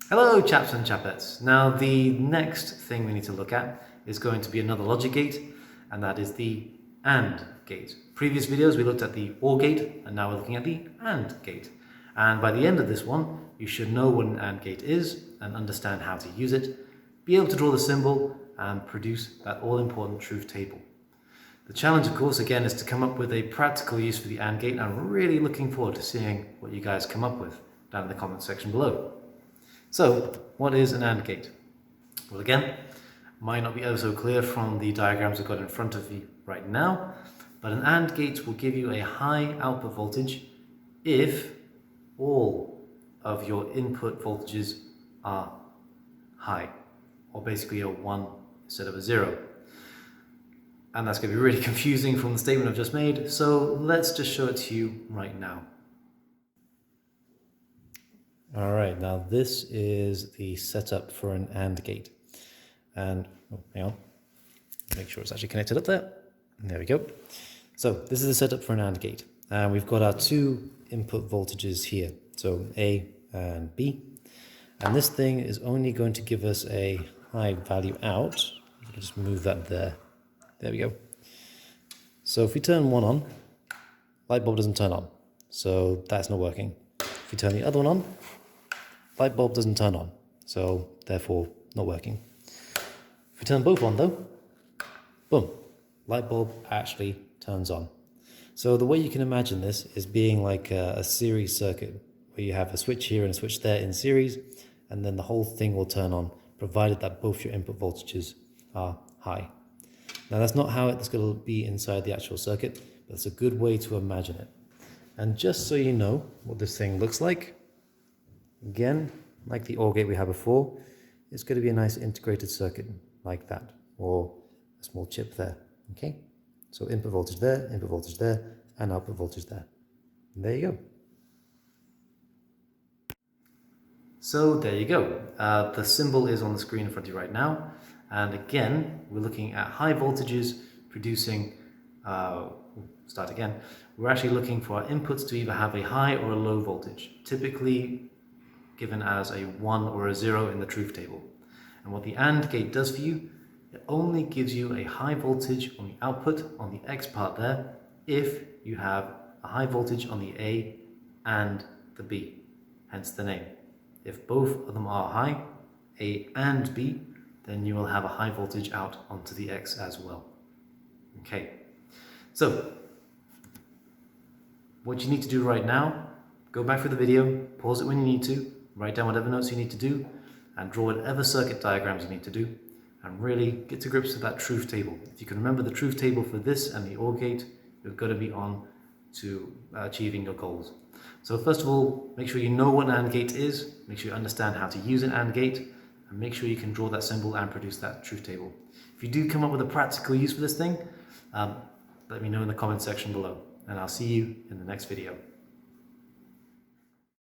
Hello chaps and chapettes. Now the next thing we need to look at is going to be another logic gate, and that is the AND gate. Previous videos we looked at the OR gate, and now we're looking at the AND gate. And by the end of this one, you should know what an AND gate is and understand how to use it, be able to draw the symbol and produce that all-important truth table. The challenge, of course, again, is to come up with a practical use for the AND gate, and I'm really looking forward to seeing what you guys come up with down in the comment section below. So, what is an AND gate? Well, again, might not be ever so clear from the diagrams I've got in front of you right now, but an AND gate will give you a high output voltage if all of your input voltages are high, or basically a 1 instead of a 0. And that's going to be really confusing from the statement I've just made, so let's just show it to you right now. Alright, now this is the setup for an AND gate. And, oh, hang on, make sure it's actually connected up there. There we go. So this is the setup for an AND gate. And we've got our two input voltages here, so A and B. And this thing is only going to give us a high value out. We can just move that there. There we go. So if we turn one on, light bulb doesn't turn on. So that's not working. If we turn the other one on, light bulb doesn't turn on. So therefore not working. If we turn both on though, boom, light bulb actually turns on. So the way you can imagine this is being like a series circuit where you have a switch here and a switch there in series, and then the whole thing will turn on provided that both your input voltages are high. Now that's not how it's going to be inside the actual circuit, but it's a good way to imagine it. And just so you know what this thing looks like, again, like the OR gate we had before, it's going to be a nice integrated circuit like that, or a small chip there, okay? So input voltage there, and output voltage there. And there you go. So there you go. The symbol is on the screen in front of you right now. And again, we're looking at high voltages producing, start again. We're actually looking for our inputs to either have a high or a low voltage, typically given as a 1 or a 0 in the truth table. And what the AND gate does for you, it only gives you a high voltage on the output, on the X part there, if you have a high voltage on the A and the B, hence the name. If both of them are high, A and B, then you will have a high voltage out onto the X as well. Okay, so what you need to do right now, go back through the video, pause it when you need to, write down whatever notes you need to do, and draw whatever circuit diagrams you need to do, and really get to grips with that truth table. If you can remember the truth table for this and the OR gate, you're going to be on to achieving your goals. So first of all, make sure you know what an AND gate is, make sure you understand how to use an AND gate, and make sure you can draw that symbol and produce that truth table. If you do come up with a practical use for this thing, let me know in the comment section below, and I'll see you in the next video.